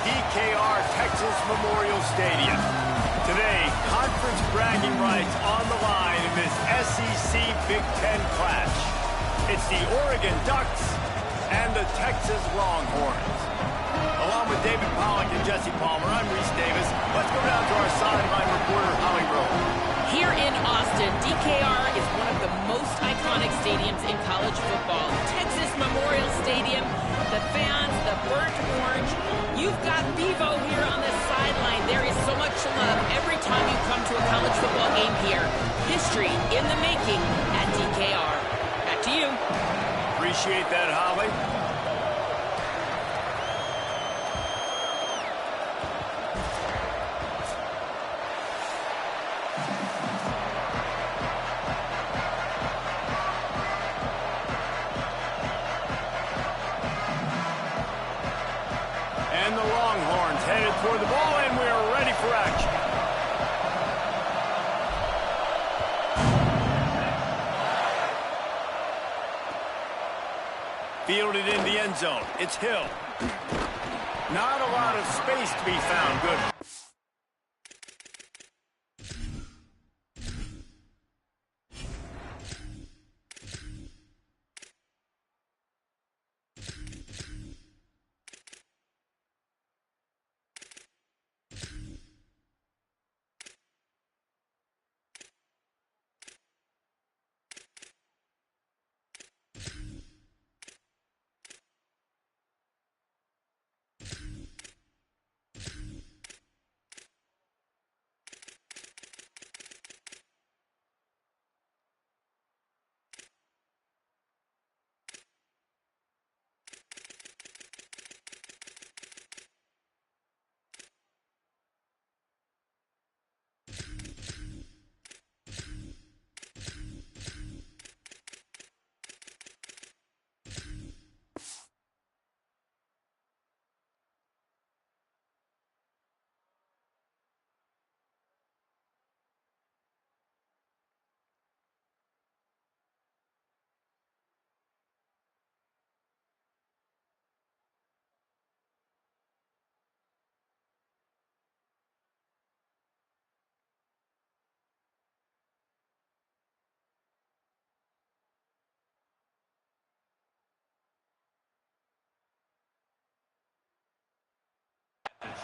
DKR Texas Memorial Stadium. Today, conference bragging rights on the line in this SEC Big Ten clash. It's the Oregon Ducks and the Texas Longhorns. Along with David Pollack and Jesse Palmer, I'm Reese Davis. Let's go down to our sideline reporter, Holly Rowe. Here in Austin, DKR is one of the most iconic stadiums in college football. Texas Memorial Stadium, the fans, the burnt orange. You've got Bevo here on the sideline. There is so much love every time you come to a college football game here. History in the making at DKR. Back to you. Appreciate that, Holly. And the Longhorns headed toward the ball, and we are ready for action. Fielded in the end zone. It's Hill. Not a lot of space to be found. Good.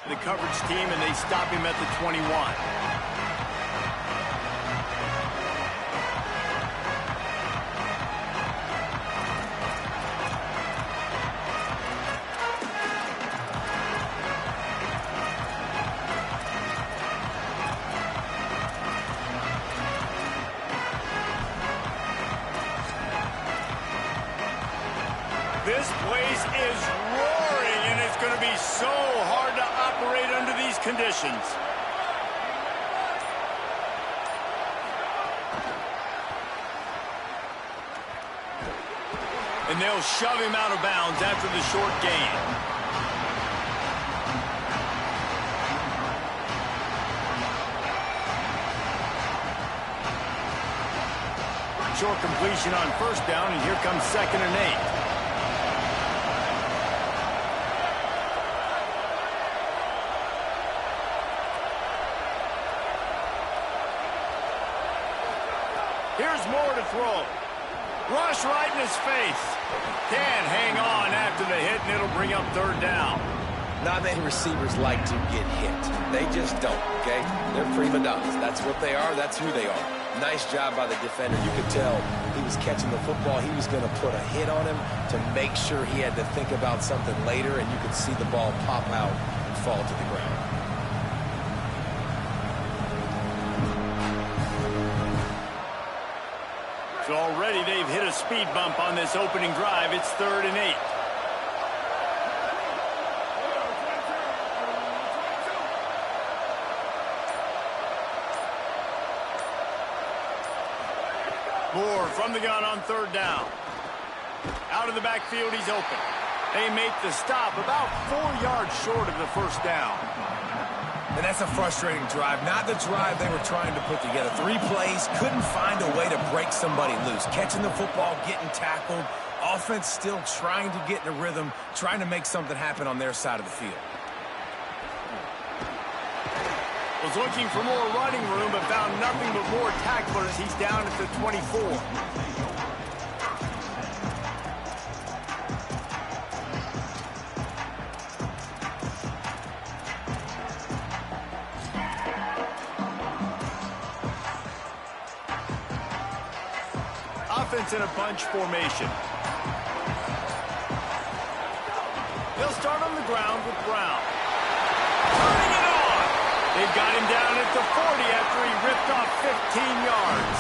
The coverage team, and they stop him at the 21. This place is roaring, and it's going to be so hard to operate under these conditions. And they'll shove him out of bounds after the short gain. Short completion on first down, and here comes 2nd and 8. Here's Moore to throw. Rush right in his face. Can't hang on after the hit, and it'll bring up 3rd down. Not many receivers like to get hit. They just don't, okay? They're prima donnas. That's what they are. That's who they are. Nice job by the defender. You could tell he was catching the football. He was going to put a hit on him to make sure he had to think about something later, and you could see the ball pop out and fall to the ground. So already they've hit a speed bump on this opening drive. It's 3rd and 8. Moore from the gun on 3rd down. Out of the backfield, he's open. They make the stop about 4 yards short of the 1st down. And that's a frustrating drive. Not the drive they were trying to put together. 3 plays, couldn't find a way to break somebody loose. Catching the football, getting tackled. Offense still trying to get in a rhythm, trying to make something happen on their side of the field. Was looking for more running room, but found nothing but more tacklers. He's down at the 24. Offense in a bunch formation. They'll start on the ground with Brown. Turning it on. They've got him down at the 40 after he ripped off 15 yards.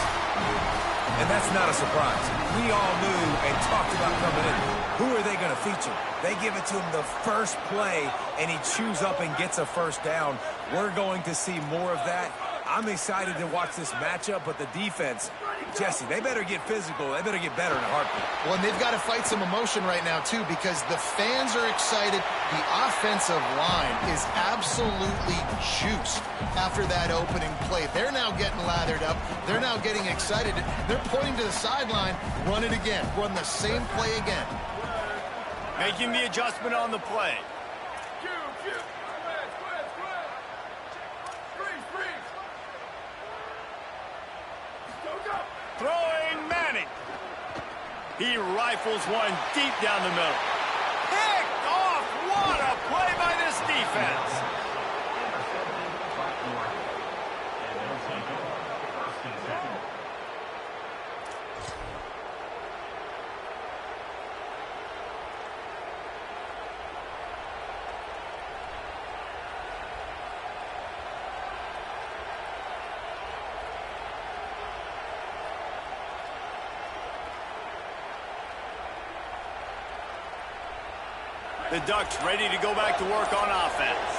And that's not a surprise. We all knew and talked about coming in. Who are they going to feature? They give it to him the first play, and he chews up and gets a first down. We're going to see more of that. I'm excited to watch this matchup, but the defense, Jesse, they better get physical. They better get better in a heartbeat. Well, and they've got to fight some emotion right now, too, because the fans are excited. The offensive line is absolutely juiced after that opening play. They're now getting lathered up. They're now getting excited. They're pointing to the sideline. Run it again. Run the same play again. Making the adjustment on the play. Throwing Manning. He rifles one deep down the middle. Picked off. What a play by this defense. The Ducks ready to go back to work on offense.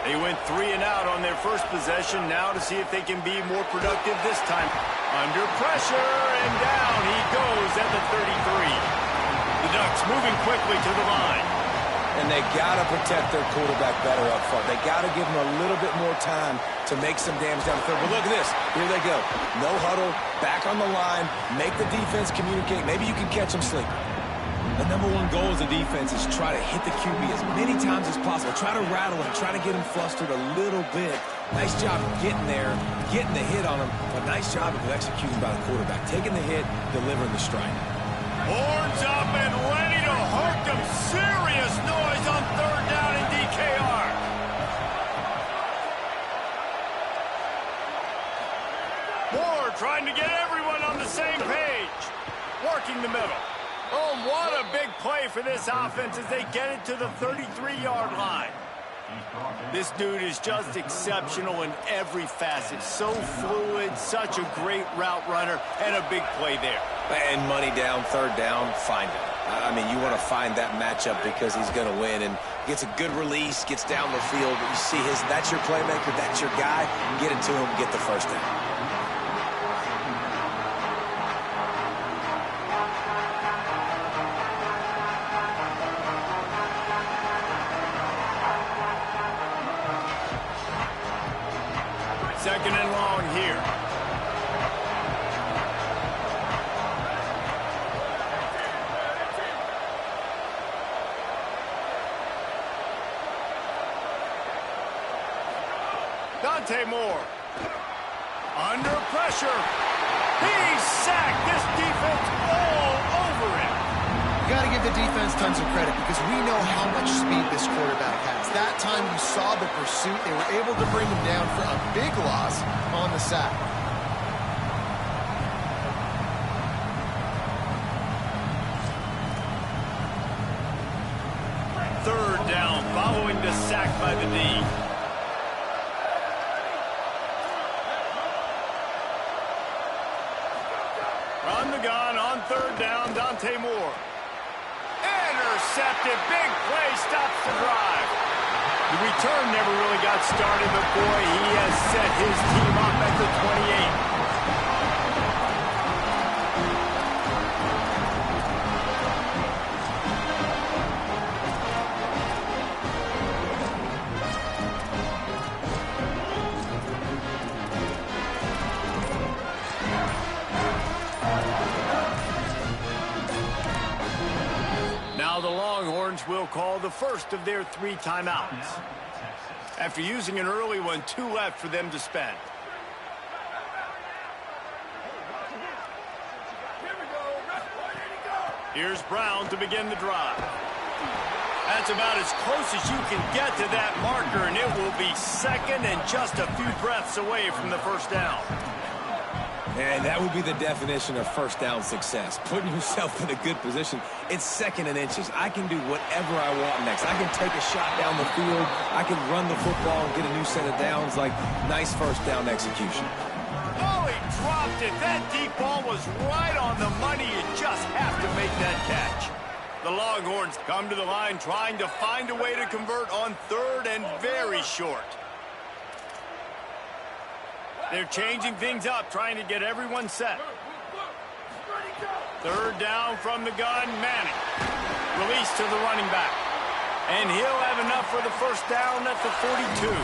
They went 3 and out on their first possession. Now to see if they can be more productive this time. Under pressure, and down he goes at the 33. The Ducks moving quickly to the line. And they got to protect their quarterback better up front. They got to give him a little bit more time to make some damage down the field. But look at this. Here they go. No huddle, back on the line, make the defense communicate. Maybe you can catch them sleeping. The number one goal as a defense is try to hit the QB as many times as possible. Try to rattle him, try to get him flustered a little bit. Nice job getting there, getting the hit on him, but nice job of executing by the quarterback. Taking the hit, delivering the strike. Horns up and ready to hook them. Serious noise on third down in DKR. Moore trying to get everyone on the same page. Working the middle. Oh, what a big play for this offense as they get it to the 33-yard line. This dude is just exceptional in every facet. So fluid, such a great route runner, and a big play there. And money down, third down, find it. I mean, you want to find that matchup because he's going to win and gets a good release, gets down the field. You see that's your playmaker, that's your guy. Get it to him, get the first down. Second and long here. Dante Moore. Under pressure. He's sacked. This defense all over him. You got to give the defense tons of credit because we know how much speed this quarterback has. That time you saw the pursuit. They were able to bring him down for a big loss on the sack. Third down following the sack by the D. On the gun on third down, Dante Moore. Intercepted. Big play stops the drive. The return never really got started, but boy, he has set his team up at the 28. Now the Longhorns will call the first of their 3 timeouts. After using an early one, 2 left for them to spend. Here's Brown to begin the drive. That's about as close as you can get to that marker, and it will be second and just a few breaths away from the first down. And that would be the definition of first down success. Putting yourself in a good position. It's second and inches. I can do whatever I want next. I can take a shot down the field. I can run the football and get a new set of downs. Like, nice first down execution. Oh, he dropped it. That deep ball was right on the money. You just have to make that catch. The Longhorns come to the line trying to find a way to convert on third and very short. They're changing things up, trying to get everyone set. Third down from the gun, Manning. Release to the running back. And he'll have enough for the first down at the 42.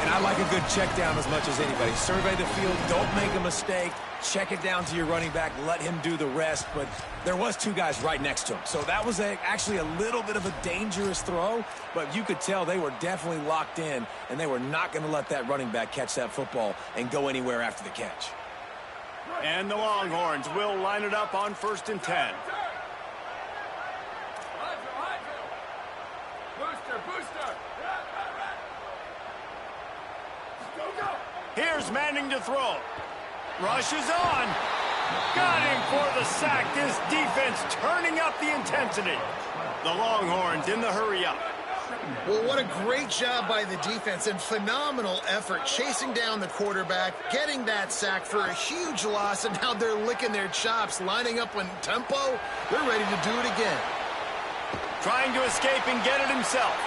And I like a good check down as much as anybody. Survey the field, don't make a mistake. Check it down to your running back, let him do the rest. But there was 2 guys right next to him. So that was actually a little bit of a dangerous throw, but you could tell they were definitely locked in, and they were not going to let that running back catch that football and go anywhere after the catch. And the Longhorns will line it up on 1st and 10. Here's Manning to throw. Rushes on. Got him for the sack. This defense turning up the intensity. The Longhorns in the hurry up. Well, what a great job by the defense and phenomenal effort chasing down the quarterback, getting that sack for a huge loss, and now they're licking their chops, lining up in tempo. They're ready to do it again. Trying to escape and get it himself.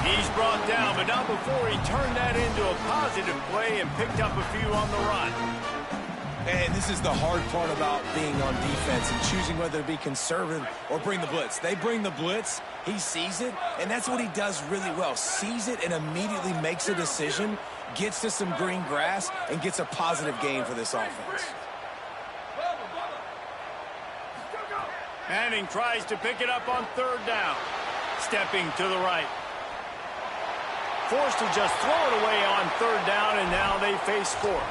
He's brought down, but not before he turned that into a positive play and picked up a few on the run. And this is the hard part about being on defense and choosing whether to be conservative or bring the blitz. They bring the blitz, he sees it, and that's what he does really well. Sees it and immediately makes a decision, gets to some green grass, and gets a positive gain for this offense. Manning tries to pick it up on 3rd down. Stepping to the right. Forced to just throw it away on 3rd down, and now they face 4th.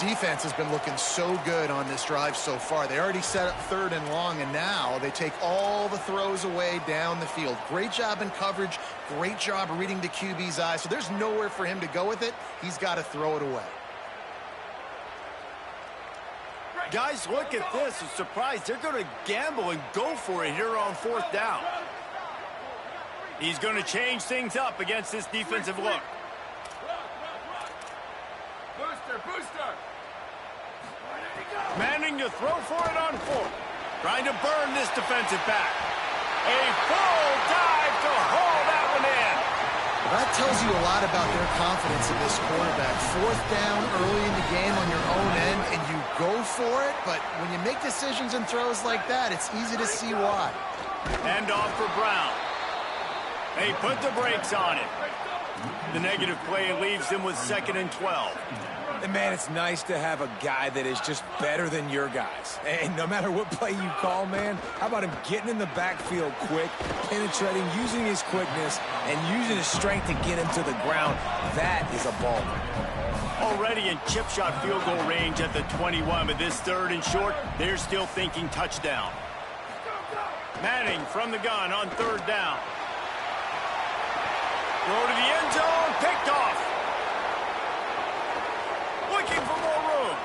Defense has been looking so good on this drive so far. They already set up 3rd and long, and now they take all the throws away down the field. Great job in coverage. Great job reading the QB's eyes. So there's nowhere for him to go with it. He's got to throw it away. Guys, look at this. I'm surprised. They're going to gamble and go for it here on 4th down. He's going to change things up against this defensive look. Booster. Manning to throw for it on 4th. Trying to burn this defensive back. A full dive to haul that one in. Well, that tells you a lot about their confidence in this quarterback. 4th down early in the game on your own end, and you go for it. But when you make decisions and throws like that, it's easy to see why. Hand off for Brown. They put the brakes on it. The negative play leaves them with 2nd and 12. And, man, it's nice to have a guy that is just better than your guys. And no matter what play you call, man, how about him getting in the backfield quick, penetrating, using his quickness, and using his strength to get him to the ground. That is a baller. Already in chip shot field goal range at the 21, but this 3rd and short, they're still thinking touchdown. Manning from the gun on 3rd down. Throw to the end zone, picked off. Looking for more room.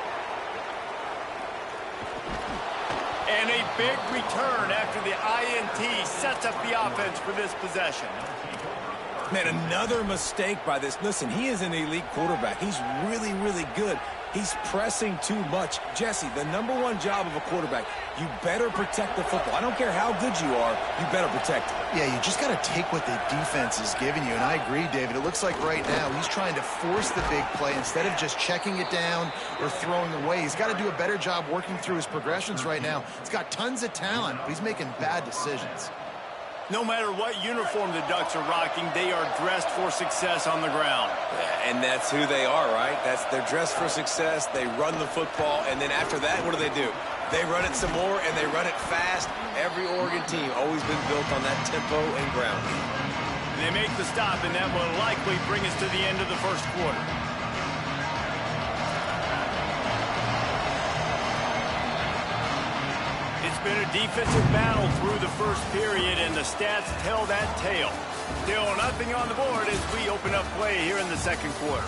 And a big return after the INT sets up the offense for this possession. Man, another mistake by this. Listen, he is an elite quarterback. He's really, really good. He's pressing too much. Jesse, the #1 job of a quarterback, you better protect the football. I don't care how good you are, you better protect it. Yeah, you just got to take what the defense is giving you. And I agree, David. It looks like right now he's trying to force the big play instead of just checking it down or throwing away. He's got to do a better job working through his progressions right now. He's got tons of talent, but he's making bad decisions. No matter what uniform the Ducks are rocking, they are dressed for success on the ground. And that's who they are, right? They're dressed for success. They run the football, and then after that, what do? They run it some more, and they run it fast. Every Oregon team always been built on that tempo and ground. They make the stop, and that will likely bring us to the end of the first quarter. It's been a defensive battle through the first period, and the stats tell that tale. Still nothing on the board as we open up play here in the second quarter.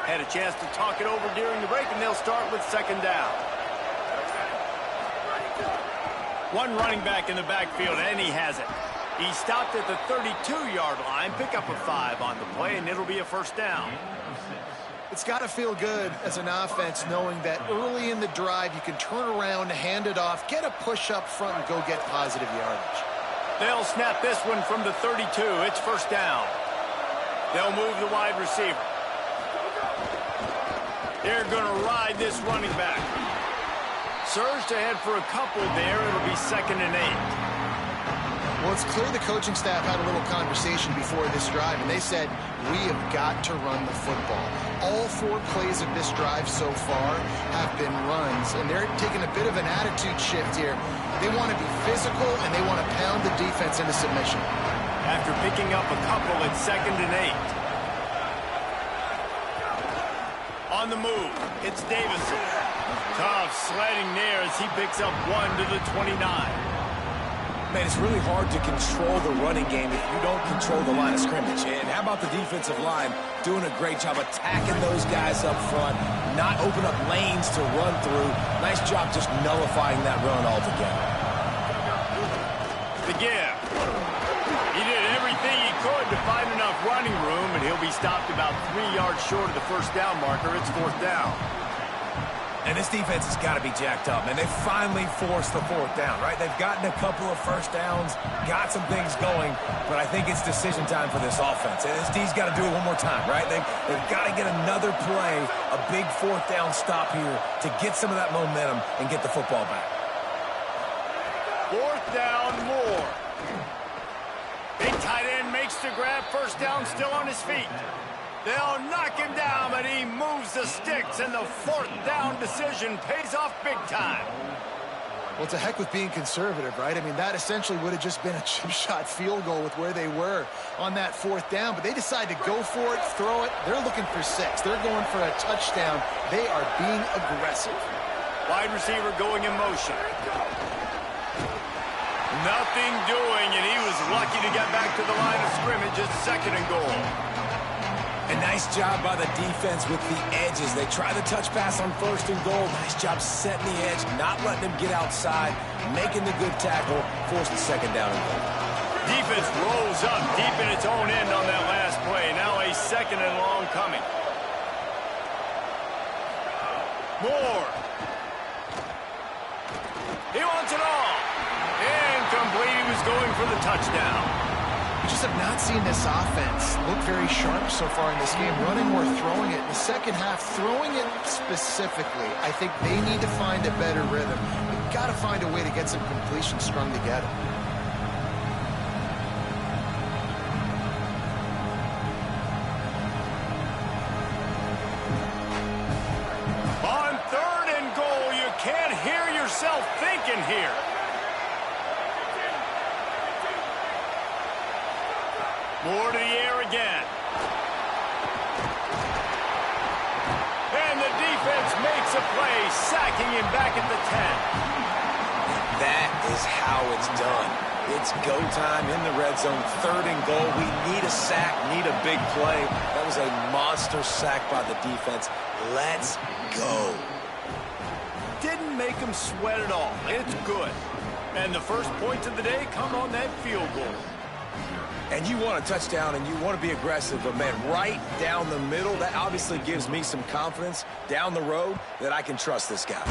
Had a chance to talk it over during the break, and they'll start with second down. One running back in the backfield, and he has it. He stopped at the 32-yard line, pick up a 5 on the play, and it'll be a first down. It's got to feel good as an offense knowing that early in the drive you can turn around, hand it off, get a push up front, and go get positive yardage. They'll snap this one from the 32. It's first down. They'll move the wide receiver. They're going to ride this running back. Surged ahead for a couple there. It'll be 2nd and 8. Well, it's clear the coaching staff had a little conversation before this drive, and they said, we have got to run the football. All 4 plays of this drive so far have been runs, and they're taking a bit of an attitude shift here. They want to be physical, and they want to pound the defense into submission. After picking up a couple, it's 2nd and 8. On the move, it's Davison. Tough sledding there as he picks up 1 to the 29. Man, it's really hard to control the running game if you don't control the line of scrimmage. And how about the defensive line doing a great job attacking those guys up front, not open up lanes to run through. Nice job just nullifying that run altogether. The give. He did everything he could to find enough running room, and he'll be stopped about 3 yards short of the first down marker. It's 4th down. And this defense has got to be jacked up, and they finally forced the 4th down, right? They've gotten a couple of first downs, got some things going, but I think it's decision time for this offense. And this D's got to do it one more time, right? They've got to get another play, a big 4th down stop here to get some of that momentum and get the football back. 4th down, Moore. Big tight end makes the grab. First down, still on his feet. They'll knock him down, but he moves the sticks, and the 4th down decision pays off big time. Well, it's a heck with being conservative, right? I mean, that essentially would have just been a chip shot field goal with where they were on that 4th down, but they decide to go for it, throw it. They're looking for 6. They're going for a touchdown. They are being aggressive. Wide receiver going in motion. Nothing doing, and he was lucky to get back to the line of scrimmage. It's 2nd and goal. A nice job by the defense with the edges. They try the touch pass on 1st and goal. Nice job setting the edge, not letting him get outside, making the good tackle, forced the 2nd down and goal. Defense rolls up deep in its own end on that last play. Now a 2nd and long coming. Moore. He wants it all. Incomplete. He was going for the touchdown. We just have not seen this offense look very sharp so far in this game, running or throwing it. In the second half, throwing it specifically, I think they need to find a better rhythm. We've got to find a way to get some completions strung together. On 3rd and goal, you can't hear yourself thinking here. Moore to the air again. And the defense makes a play, sacking him back at the 10. That is how it's done. It's go time in the red zone, 3rd and goal. We need a sack, need a big play. That was a monster sack by the defense. Let's go. Didn't make him sweat at all. It's good. And the first points of the day come on that field goal. And you want a touchdown and you want to be aggressive, but man, right down the middle, that obviously gives me some confidence down the road that I can trust this guy.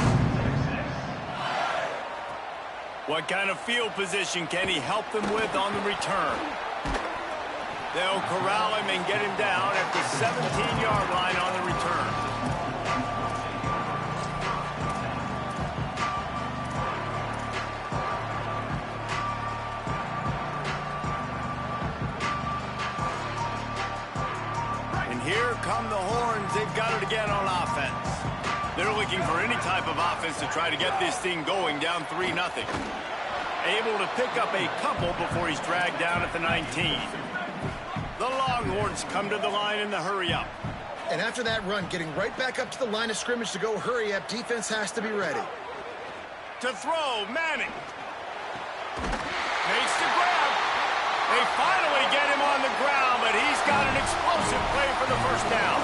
What kind of field position can he help them with on the return? They'll corral him and get him down at the 17-yard line on the return. got it again on offense. They're looking for any type of offense to try to get this thing going, down 3-0. Able to pick up a couple before he's dragged down at the 19. The Longhorns come to the line in the hurry-up. And after that run, getting right back up to the line of scrimmage to go hurry-up, defense has to be ready. To throw, Manning. Makes the grab. They finally get him on the ground, but he's got an explosive play for the first down.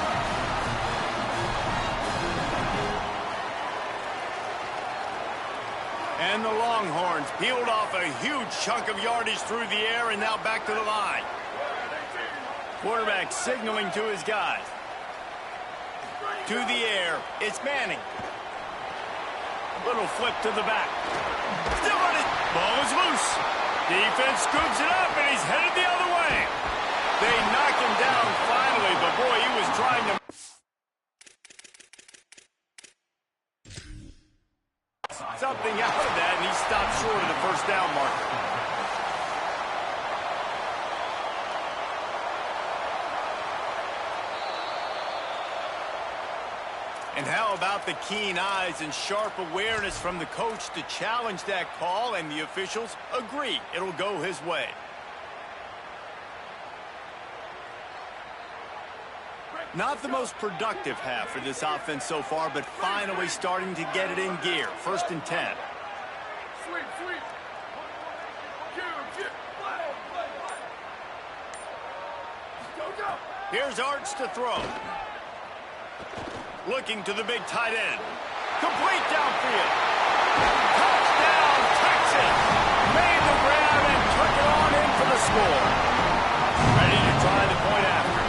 And the Longhorns peeled off a huge chunk of yardage through the air and now back to the line. Quarterback signaling to his guys. To the air, it's Manning. Little flip to the back. Still on it. Ball is loose. Defense scoops it up, and he's headed the other way. They knock him down finally, but boy, he was trying to... something out of that, and he stopped short of the first down marker. And how about the keen eyes and sharp awareness from the coach to challenge that call, and the officials agree it'll go his way. Not the most productive half for this offense so far, but finally starting to get it in gear. 1st and 10. Here's Arch to throw. Looking to the big tight end. Complete downfield. Touchdown, Texas. Made the grab and took it on in for the score. Ready to try the point after.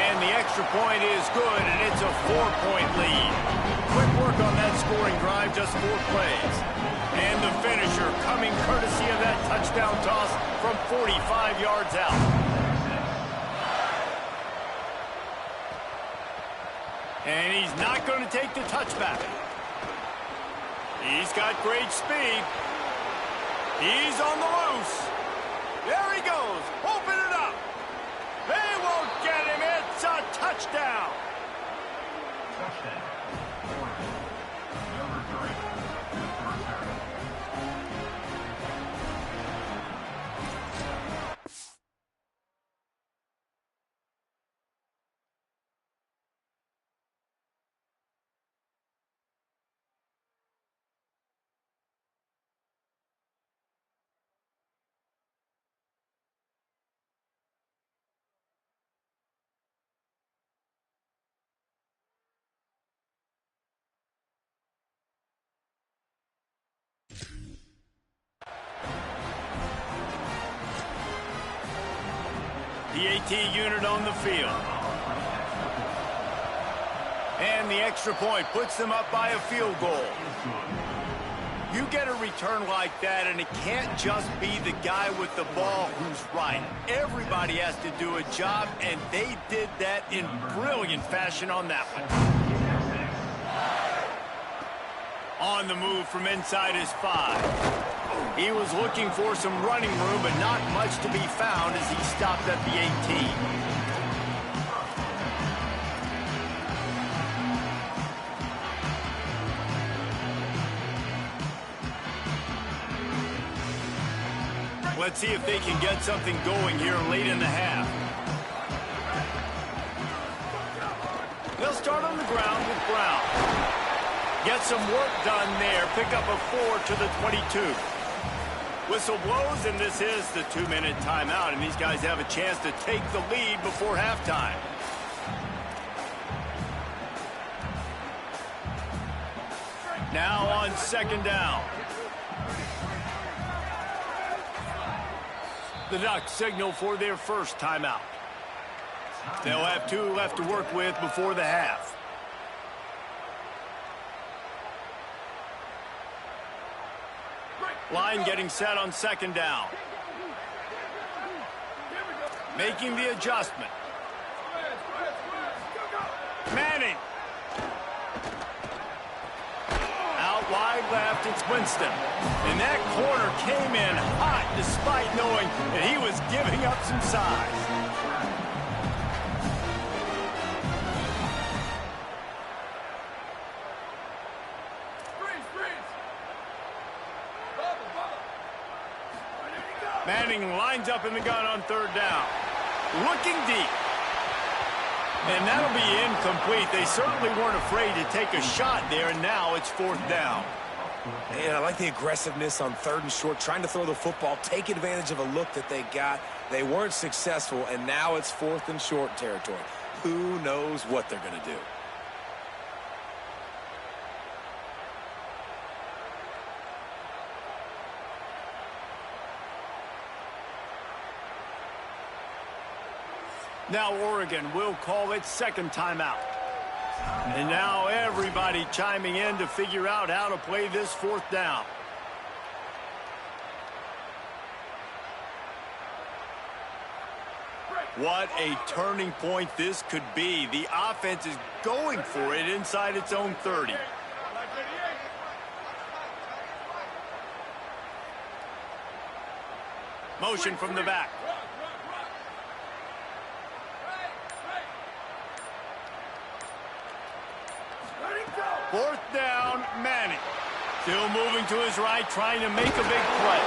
And the extra point is good, and it's a 4-point lead. Quick work on that scoring drive, just 4 plays. And the finisher coming courtesy of that touchdown toss from 45 yards out. And he's not going to take the touchback. He's got great speed. He's on the loose. There he goes. Open it up. They won't get him. It's a touchdown. Touchdown. Number 3. The AT unit on the field. And the extra point puts them up by a field goal. You get a return like that, and it can't just be the guy with the ball who's right. Everybody has to do a job, and they did that in brilliant fashion on that one. On the move from inside his 5. He was looking for some running room, but not much to be found as he stopped at the 18. Let's see if they can get something going here late in the half. They'll start on the ground with Brown. Get some work done there. Pick up a 4 to the 22. Whistle blows, and this is the 2-minute timeout, and these guys have a chance to take the lead before halftime. Now on 2nd down. The Ducks signal for their first timeout. They'll have 2 left to work with before the half. Line getting set on 2nd down. Making the adjustment. Manning. Out wide left, it's Winston. And that corner came in hot despite knowing that he was giving up some size. Manning lines up in the gun on third down. Looking deep. And that'll be incomplete. They certainly weren't afraid to take a shot there, and now it's fourth down. Man, I like the aggressiveness on third and short, trying to throw the football, take advantage of a look that they got. They weren't successful, and now it's fourth and short territory. Who knows what they're going to do? Now Oregon will call its second timeout. And now everybody chiming in to figure out how to play this fourth down. What a turning point this could be. The offense is going for it inside its own 30. Motion from the back. Fourth down, Manning. Still moving to his right, trying to make a big play.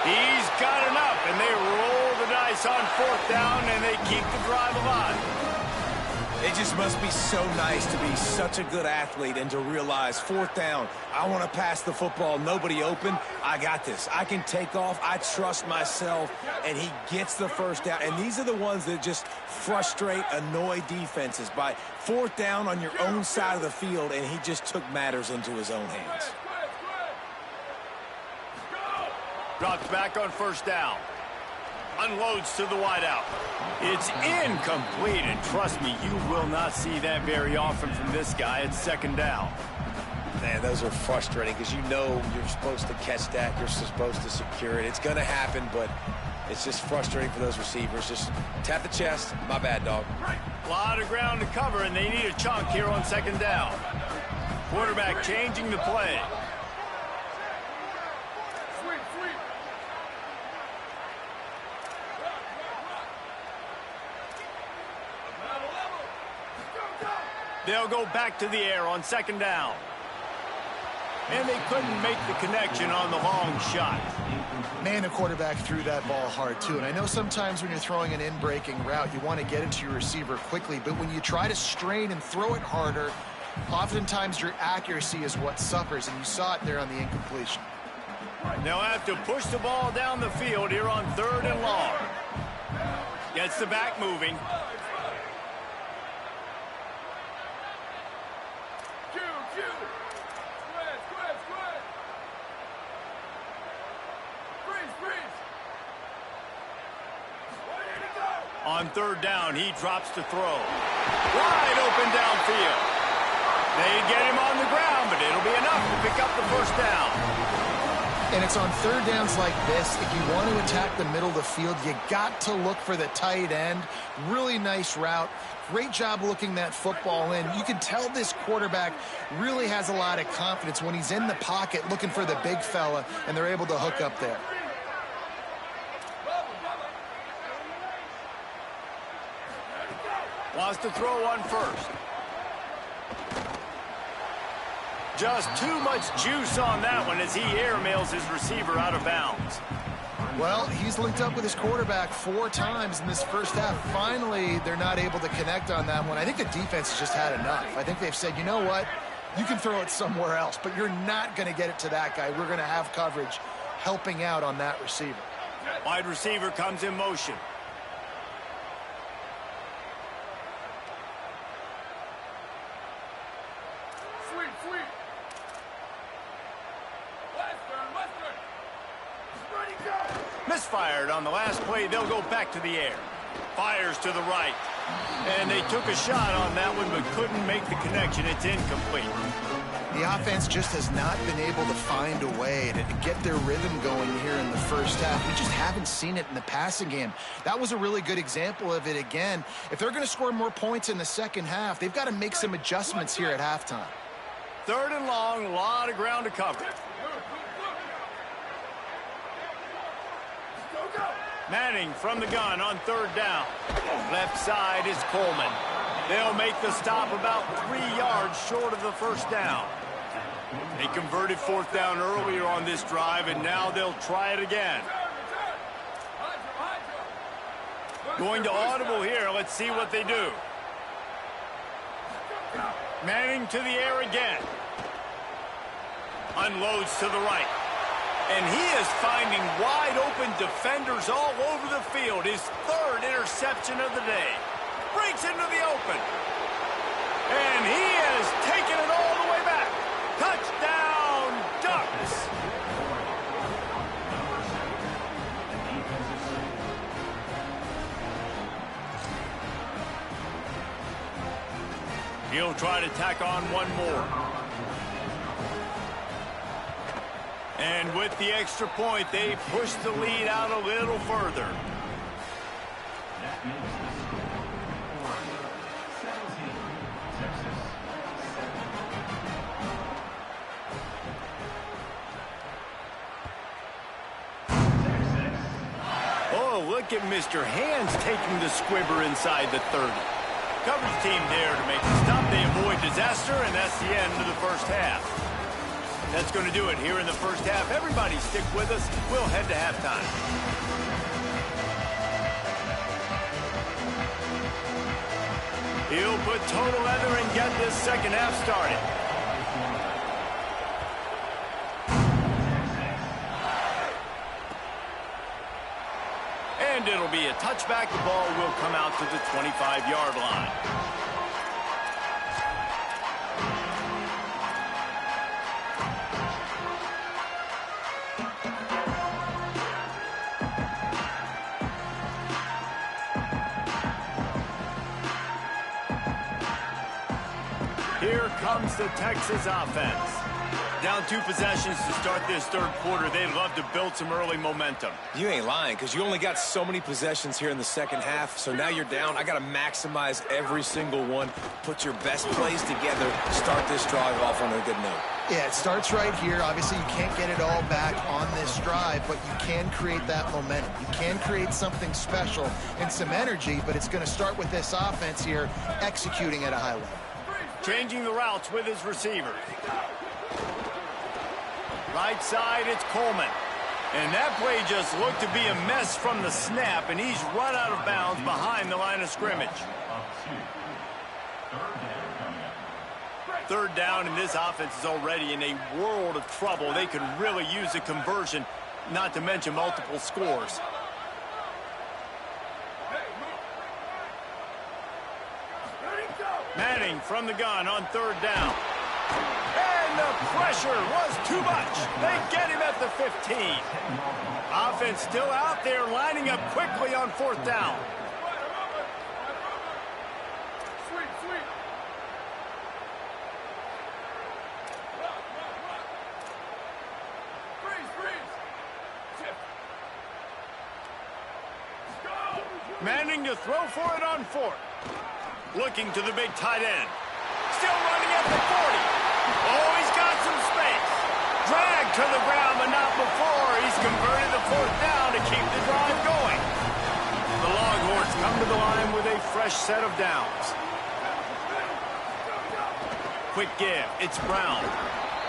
He's got enough, and they roll the dice on fourth down, and they keep the drive alive. It just must be so nice to be such a good athlete and to realize fourth down, I want to pass the football, nobody open, I got this. I can take off, I trust myself, and he gets the first down. And these are the ones that just frustrate, annoy defenses by fourth down on your own side of the field, and he just took matters into his own hands. Drops back on first down. Unloads to the wideout. It's incomplete, and trust me, you will not see that very often from this guy. It's second down. Man, those are frustrating because you know you're supposed to catch that. You're supposed to secure it. It's going to happen, but it's just frustrating for those receivers. Just tap the chest. My bad, dog. A lot of ground to cover, and they need a chunk here on second down. Quarterback changing the play. They'll go back to the air on second down. And they couldn't make the connection on the long shot. Man, the quarterback threw that ball hard, too. And I know sometimes when you're throwing an in-breaking route, you want to get into your receiver quickly. But when you try to strain and throw it harder, oftentimes your accuracy is what suffers. And you saw it there on the incompletion. They'll have to push the ball down the field here on third and long. Gets the back moving. On third down, he drops to throw. Wide open downfield. They get him on the ground, but it'll be enough to pick up the first down. And it's on third downs like this, if you want to attack the middle of the field, you got to look for the tight end. Really nice route. Great job looking that football in. You can tell this quarterback really has a lot of confidence when he's in the pocket looking for the big fella, and they're able to hook up there. Wants to throw on first. Just too much juice on that one as he airmails his receiver out of bounds. Well, he's linked up with his quarterback 4 times in this first half. Finally, they're not able to connect on that one. I think the defense has just had enough. I think they've said, you know what? You can throw it somewhere else, but you're not going to get it to that guy. We're going to have coverage helping out on that receiver. Wide receiver comes in motion. Misfired on the last play. They'll go back to the air. Fires to the right. And they took a shot on that one, but couldn't make the connection. It's incomplete. The offense just has not been able to find a way to get their rhythm going here in the first half. We just haven't seen it in the passing game. That was a really good example of it again. If they're going to score more points in the second half, they've got to make some adjustments here at halftime. Third and long, a lot of ground to cover. Manning from the gun on third down. Left side is Coleman. They'll make the stop about 3 yards short of the first down. They converted fourth down earlier on this drive, and now they'll try it again. Going to audible here. Let's see what they do. Manning to the air again. Unloads to the right. And he is finding wide open defenders all over the field. His third interception of the day. Breaks into the open. And he has taken it all the way back. Touchdown, Ducks. He'll try to tack on one more. And with the extra point, they push the lead out a little further. Oh, look at Mr. Hands taking the squibber inside the 30. Coverage team there to make the stop. They avoid disaster, and that's the end of the first half. That's going to do it here in the first half. Everybody stick with us. We'll head to halftime. He'll put total leather and get this second half started. And it'll be a touchback. The ball will come out to the 25-yard line. Here comes the Texas offense. Down 2 possessions to start this third quarter. They'd love to build some early momentum. You ain't lying, because you only got so many possessions here in the second half, so now you're down. I got to maximize every single one, put your best plays together, start this drive off on a good note. Yeah, it starts right here. Obviously, you can't get it all back on this drive, but you can create that momentum. You can create something special and some energy, but it's going to start with this offense here executing at a high level. Changing the routes with his receivers. Right side, it's Coleman. And that play just looked to be a mess from the snap, and he's run out of bounds behind the line of scrimmage. Third down, and this offense is already in a world of trouble. They could really use a conversion, not to mention multiple scores. Manning from the gun on third down. And the pressure was too much. They get him at the 15. Offense still out there lining up quickly on fourth down. Manning to throw for it on fourth. Looking to the big tight end. Still running at the 40. Oh, he's got some space. Dragged to the ground, but not before. He's converted the fourth down to keep the drive going. The Longhorns come to the line with a fresh set of downs. Quick give. It's Brown.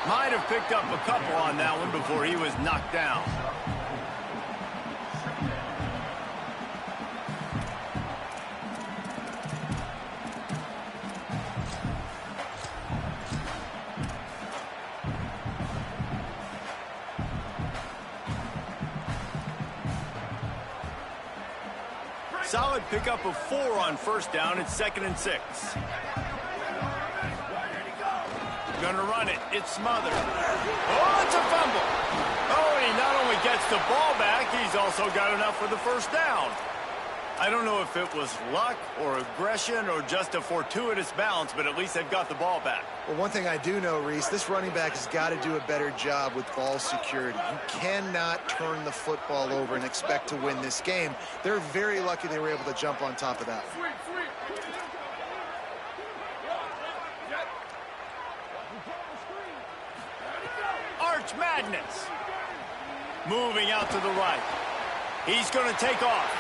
Might have picked up a couple on that one before he was knocked down. Solid pickup of 4 on first down. It's 2nd and 6. Gonna run it. It's smothered. Oh, it's a fumble. Oh, and he not only gets the ball back, he's also got enough for the first down. I don't know if it was luck or aggression or just a fortuitous bounce, but at least they've got the ball back. Well, one thing I do know, Reese, this running back has got to do a better job with ball security. You cannot turn the football over and expect to win this game. They're very lucky they were able to jump on top of that. Arch Madness. Moving out to the right. He's going to take off.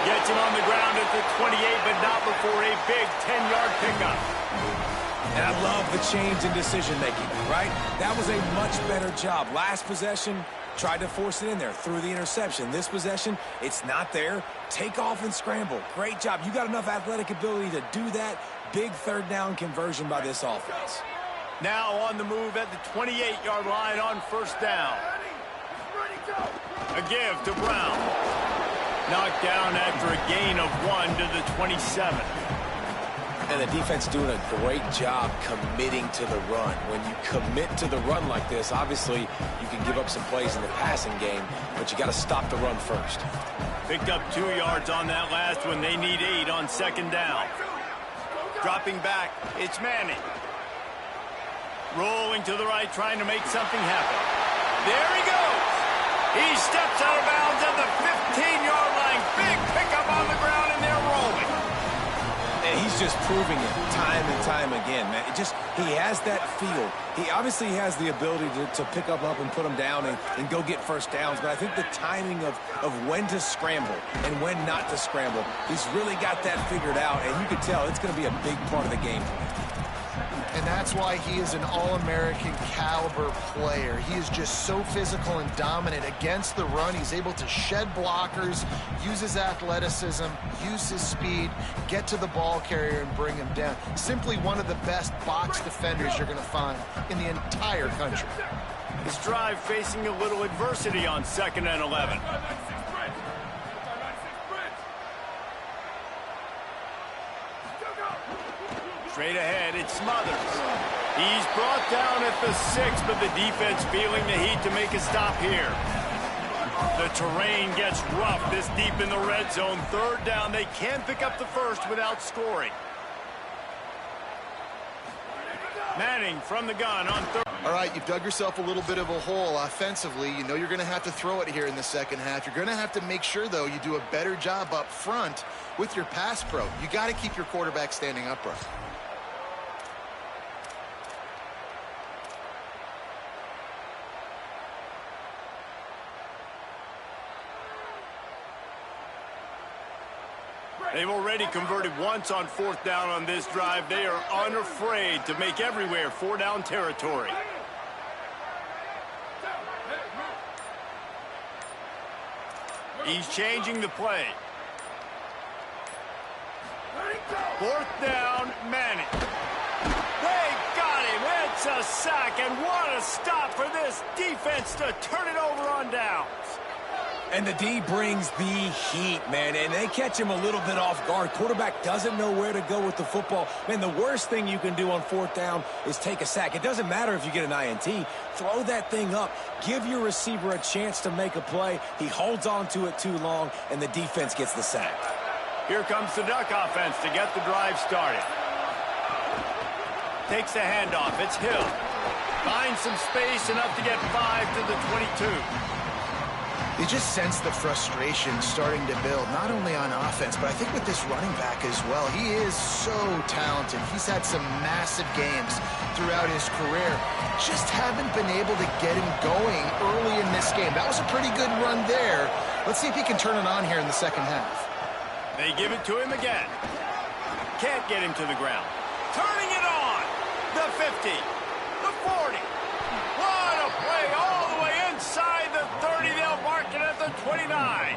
Gets him on the ground at the 28, but not before a big 10-yard pickup. And I love the change in decision-making, right? That was a much better job. Last possession, Tried to force it in there through the interception. This possession, it's not there. Take off and scramble. Great job. You got enough athletic ability to do that. Big third down conversion by this offense. Now on the move at the 28-yard line on first down. A give to Brown. Knocked down after a gain of 1 to the 27. And the defense doing a great job committing to the run. When you commit to the run like this, obviously you can give up some plays in the passing game, but you got to stop the run first. Picked up 2 yards on that last one. They need 8 on second down. Dropping back, it's Manning. Rolling to the right, trying to make something happen. There he goes. He steps out of bounds at the 15-yard line. Big pickup on the ground, and they're rolling. And he's just proving it time and time again, man. He has that feel. He obviously has the ability to pick up and put them down and go get first downs. But I think the timing of when to scramble and when not to scramble, he's really got that figured out. And you can tell it's going to be a big part of the game for him. And that's why he is an all-American caliber player. He is just so physical and dominant against the run. He's able to shed blockers, use his athleticism, use his speed, get to the ball carrier and bring him down. Simply one of the best box defenders you're going to find in the entire country. His drive facing a little adversity on 2nd and 11. Straight ahead, it's Smothers. He's brought down at the 6, but the defense feeling the heat to make a stop here. The terrain gets rough this deep in the red zone. 3rd down, they can pick up the first without scoring. Manning from the gun on 3rd. All right, you've dug yourself a little bit of a hole offensively. You know you're going to have to throw it here in the second half. You're going to have to make sure, though, you do a better job up front with your pass pro. You got to keep your quarterback standing upright. They've already converted once on 4th down on this drive. They are unafraid to make everywhere 4-down territory. He's changing the play. 4th down, Manning. They got him. It's a sack, and what a stop for this defense to turn it over on downs. And the D brings the heat, man, and they catch him a little bit off guard. Quarterback doesn't know where to go with the football. Man, the worst thing you can do on 4th down is take a sack. It doesn't matter if you get an INT. Throw that thing up. Give your receiver a chance to make a play. He holds on to it too long, and the defense gets the sack. Here comes the Duck offense to get the drive started. Takes the handoff. It's Hill. Finds some space, enough to get 5 to the 22. You just sense the frustration starting to build, not only on offense, but I think with this running back as well. He is so talented. He's had some massive games throughout his career. Just haven't been able to get him going early in this game. That was a pretty good run there. Let's see if he can turn it on here in the second half. They give it to him again. Can't get him to the ground. Turning it on. The 50. The 40. What a play all the way inside the 30. They'll mark it at the 29.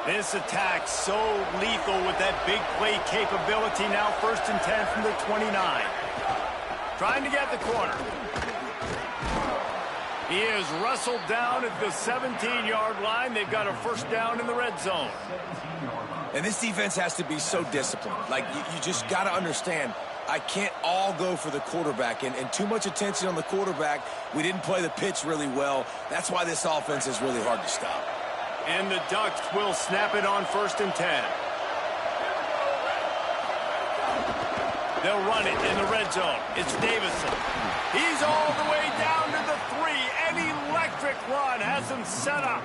This attack so lethal with that big play capability. Now 1st and 10 from the 29. Trying to get the corner. He is wrestled down at the 17-yard line. They've got a 1st down in the red zone. And this defense has to be so disciplined. Like, you just got to understand, I can't all go for the quarterback. And too much attention on the quarterback. We didn't play the pitch really well. That's why this offense is really hard to stop. And the Ducks will snap it on 1st and 10. They'll run it in the red zone. It's Davison. He's all the way down to the 3. An electric run has him set up.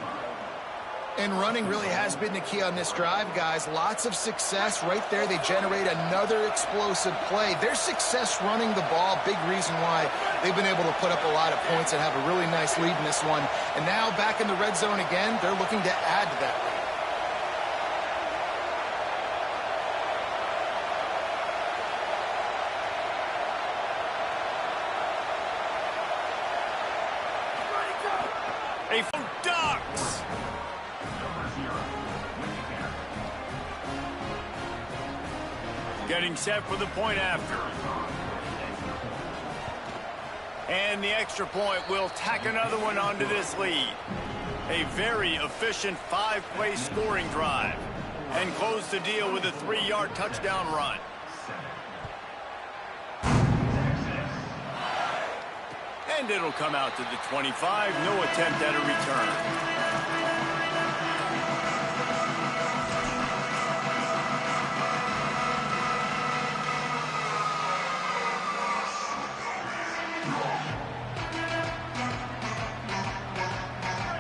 And running really has been the key on this drive, guys. Lots of success right there. They generate another explosive play. Their success running the ball, big reason why they've been able to put up a lot of points and have a really nice lead in this one. And now back in the red zone again, they're looking to add to that lead. Ducks. Getting set for the point after. And the extra point will tack another one onto this lead. A very efficient 5-play scoring drive. And close the deal with a 3-yard touchdown run. And it'll come out to the 25. No attempt at a return.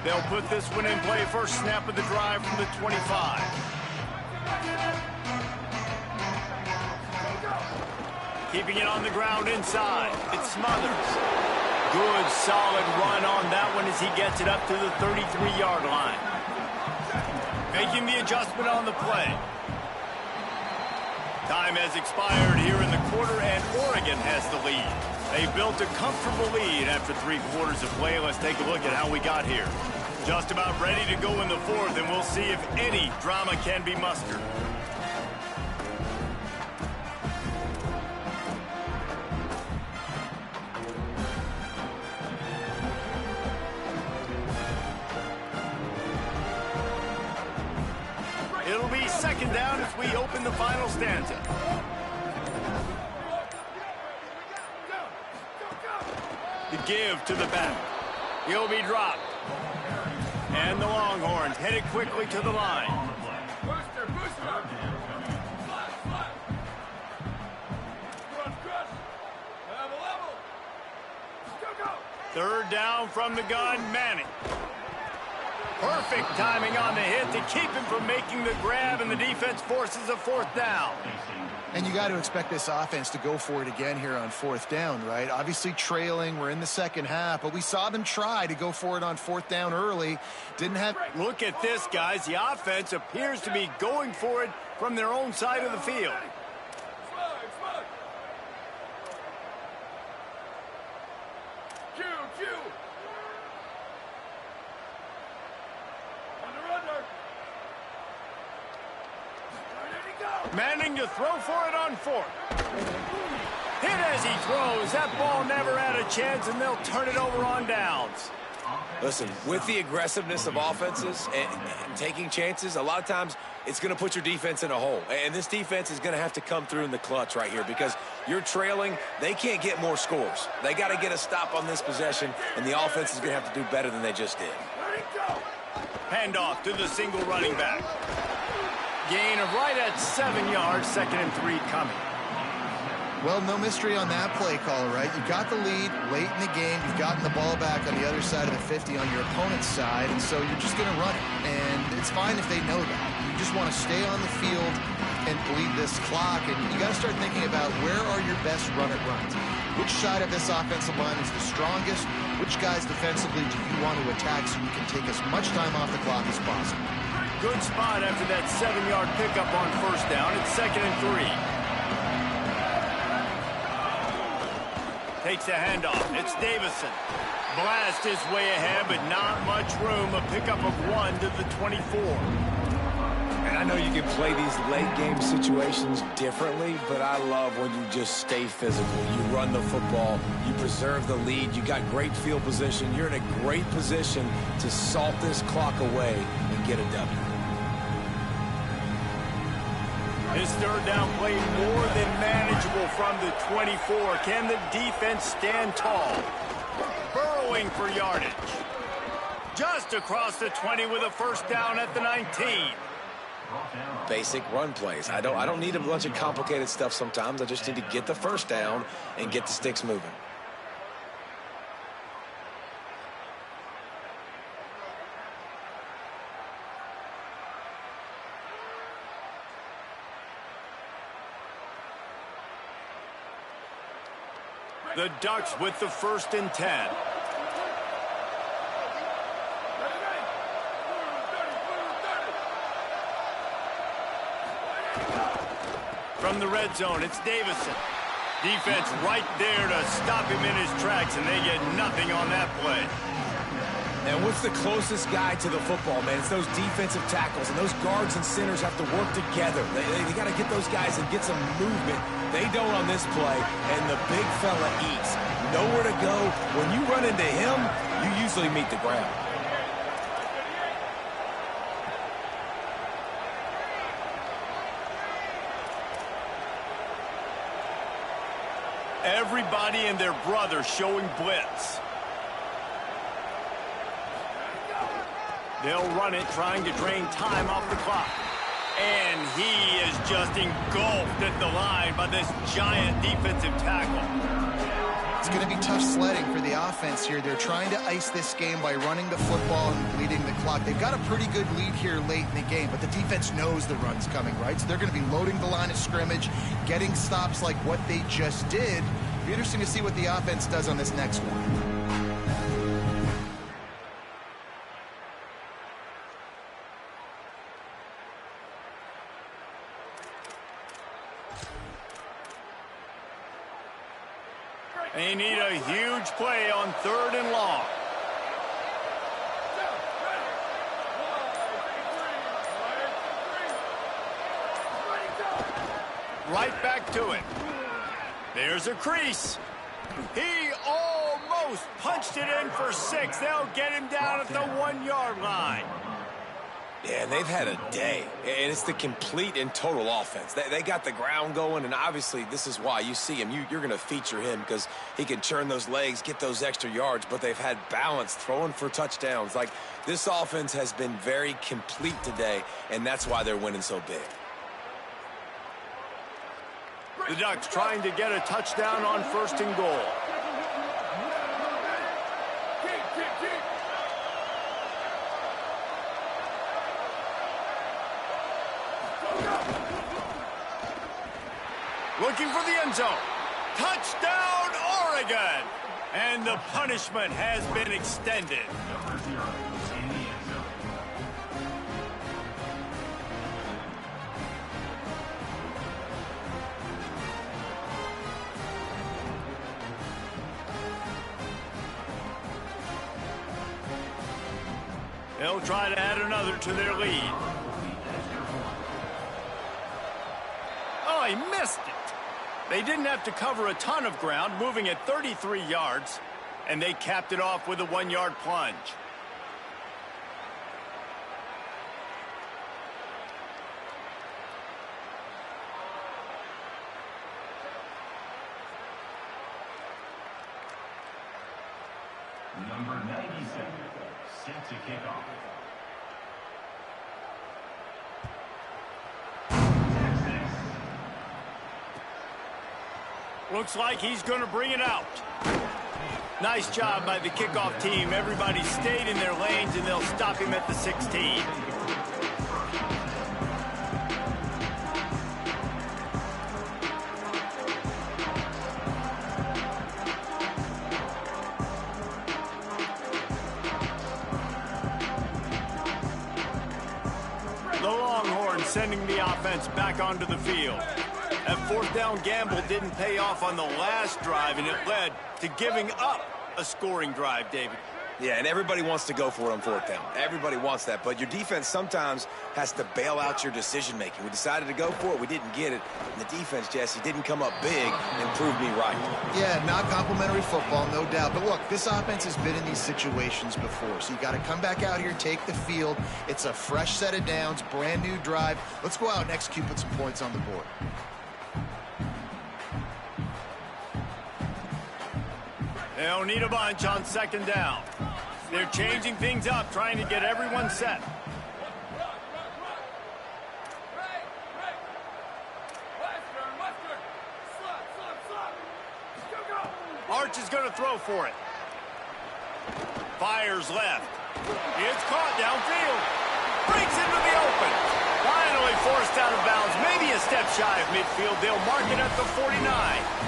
They'll put this one in play. First snap of the drive from the 25. Keeping it on the ground inside. It's Smothers. Good, solid run on that one as he gets it up to the 33-yard line. Making the adjustment on the play. Time has expired here in the quarter, and Oregon has the lead. They built a comfortable lead after 3 quarters of play. Let's take a look at how we got here. Just about ready to go in the 4th, and we'll see if any drama can be mustered. It'll be second down as we open the final stanza. The give to the back. He'll be dropped. And the Longhorns headed quickly to the line. Third down from the gun, Manning. Perfect timing on the hit to keep him from making the grab, and the defense forces a 4th down. And you got to expect this offense to go for it again here on 4th down, right? Obviously trailing, we're in the second half, but we saw them try to go for it on 4th down early. Didn't have... Look at this, guys. The offense appears to be going for it from their own side of the field. Manning to throw for it on 4th. Hit as he throws. That ball never had a chance, and they'll turn it over on downs. Listen, with the aggressiveness of offenses and taking chances, a lot of times it's going to put your defense in a hole. And this defense is going to have to come through in the clutch right here because you're trailing. They can't get more scores. They got to get a stop on this possession, and the offense is going to have to do better than they just did. Handoff to the single running back. Gain of right at 7 yards, 2nd and 3 coming. Well, no mystery on that play call, right? You've got the lead late in the game. You've gotten the ball back on the other side of the 50 on your opponent's side, and so you're just going to run it. And it's fine if they know that. You just want to stay on the field and bleed this clock, and you got to start thinking about where are your best run-it-runs. Which side of this offensive line is the strongest? Which guys defensively do you want to attack so you can take as much time off the clock as possible? Good spot after that 7-yard pickup on 1st down. It's 2nd and 3. Takes a handoff. It's Davison. Blast his way ahead, but not much room. A pickup of 1 to the 24. And I know you can play these late-game situations differently, but I love when you just stay physical. You run the football. You preserve the lead. You got great field position. You're in a great position to salt this clock away and get a W. His 3rd down play more than manageable from the 24. Can the defense stand tall? Burrowing for yardage. Just across the 20 with a 1st down at the 19. Basic run plays. I don't need a bunch of complicated stuff sometimes. I just need to get the 1st down and get the sticks moving. The Ducks with the 1st and 10. From the red zone, it's Davison. Defense right there to stop him in his tracks, and they get nothing on that play. And what's the closest guy to the football, man? It's those defensive tackles, and those guards and centers have to work together. They got to get those guys and get some movement. They don't on this play, and the big fella eats. Nowhere to go. When you run into him, you usually meet the ground. Everybody and their brother showing blitz. They'll run it, trying to drain time off the clock. And he is just engulfed at the line by this giant defensive tackle. It's going to be tough sledding for the offense here. They're trying to ice this game by running the football and bleeding the clock. They've got a pretty good lead here late in the game, but the defense knows the run's coming, right? So they're going to be loading the line of scrimmage, getting stops like what they just did. It'll be interesting to see what the offense does on this next one. They need a huge play on 3rd and long. Right back to it. There's a crease. He almost punched it in for 6. They'll get him down at the 1-yard line. Yeah, and they've had a day, and it's the complete and total offense. They got the ground going, and obviously this is why you see him. You're going to feature him because he can churn those legs, get those extra yards, but they've had balance, throwing for touchdowns. Like, this offense has been very complete today, and that's why they're winning so big. The Ducks trying to get a touchdown on 1st and goal. Looking for the end zone. Touchdown, Oregon! And the punishment has been extended. They'll try to add another to their lead. Oh, he missed it. They didn't have to cover a ton of ground, moving at 33 yards, and they capped it off with a 1-yard plunge. Number 97, set to kick off. Looks like he's going to bring it out. Nice job by the kickoff team. Everybody stayed in their lanes, and they'll stop him at the 16. The Longhorns sending the offense back onto the field. That 4th down gamble didn't pay off on the last drive, and it led to giving up a scoring drive, David. Yeah, and everybody wants to go for it on 4th down. Everybody wants that, but your defense sometimes has to bail out your decision-making. We decided to go for it. We didn't get it. And the defense, Jesse, didn't come up big and prove me right. Yeah, not complimentary football, no doubt. But look, this offense has been in these situations before, so you got to come back out here, take the field. It's a fresh set of downs, brand new drive. Let's go out and execute, put some points on the board. They'll need a bunch on 2nd down. They're changing things up, trying to get everyone set. Arch is going to throw for it. Fires left. It's caught downfield. Breaks into the open. Finally forced out of bounds. Maybe a step shy of midfield. They'll mark it at the 49.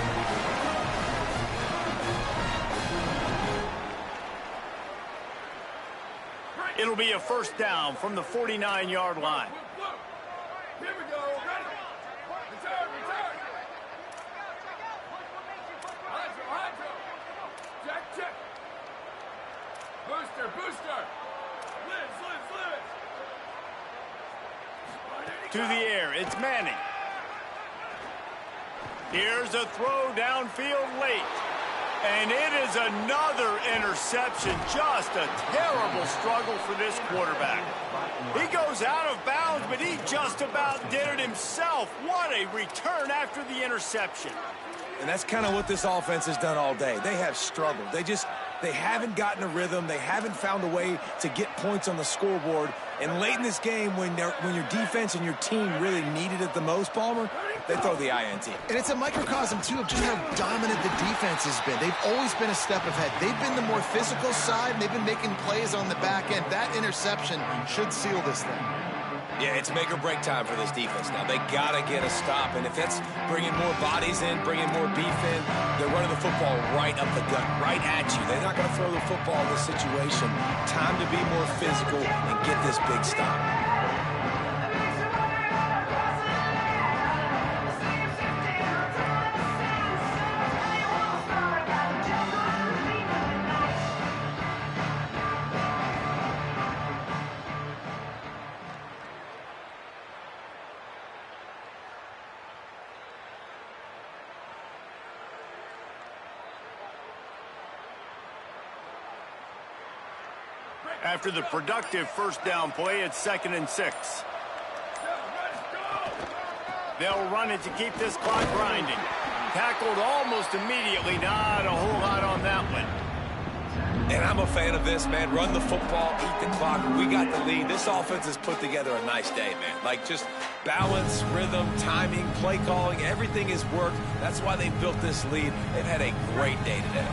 It'll be a first down from the 49-yard line. Here we go. Ready. Return. Hydro. Check. Booster. Liz. To the air, it's Manning. Here's a throw downfield late. And it is another interception. Just a terrible struggle for this quarterback. He goes out of bounds, but he just about did it himself. What a return after the interception. And that's kind of what this offense has done all day. They have struggled. They haven't gotten a rhythm. They haven't found a way to get points on the scoreboard. And late in this game, when your defense and your team really needed it the most, Palmer, they throw the INT. And it's a microcosm, too, of just how dominant the defense has been. They've always been a step ahead. They've been the more physical side, and they've been making plays on the back end. That interception should seal this thing. Yeah, it's make or break time for this defense now. They got to get a stop, and if that's bringing more bodies in, bringing more beef in, they're running the football right up the gut, right at you. They're not going to throw the football in this situation. Time to be more physical and get this big stop. After the productive first down play, it's 2nd and 6. They'll run it to keep this clock grinding. Tackled almost immediately. Not a whole lot on that one. And I'm a fan of this, man. Run the football, eat the clock. We got the lead. This offense has put together a nice day, man. Like, just balance, rhythm, timing, play calling, everything has worked. That's why they built this lead. They've had a great day today.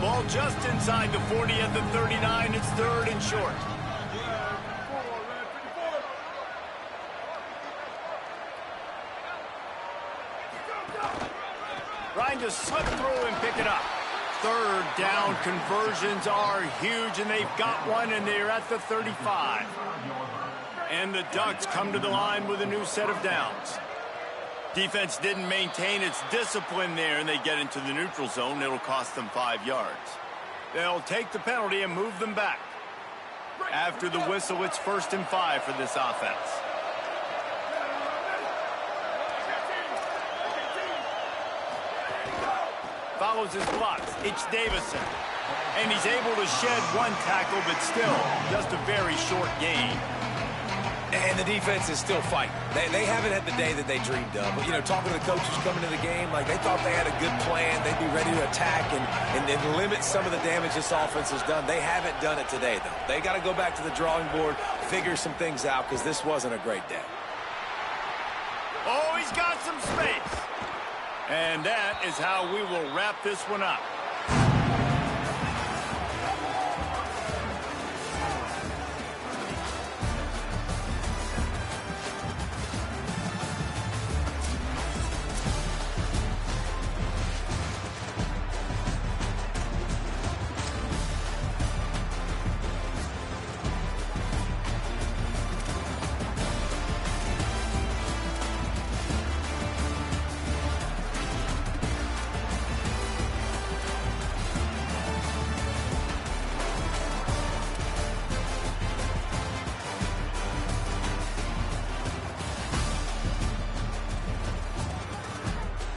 Ball just inside the 40 at the 39. It's 3rd and short. Trying to slip through and pick it up. 3rd down conversions are huge, and they've got one, and they're at the 35. And the Ducks come to the line with a new set of downs. Defense didn't maintain its discipline there, and they get into the neutral zone. It'll cost them 5 yards. They'll take the penalty and move them back. After the whistle, it's 1st and 5 for this offense. Follows his blocks. It's Davison. And he's able to shed one tackle, but still just a very short gain. And the defense is still fighting. They haven't had the day that they dreamed of. But, you know, talking to the coaches coming to the game, like, they thought they had a good plan. They'd be ready to attack and limit some of the damage this offense has done. They haven't done it today, though. They got to go back to the drawing board, figure some things out, because this wasn't a great day. Oh, he's got some space. And that is how we will wrap this one up.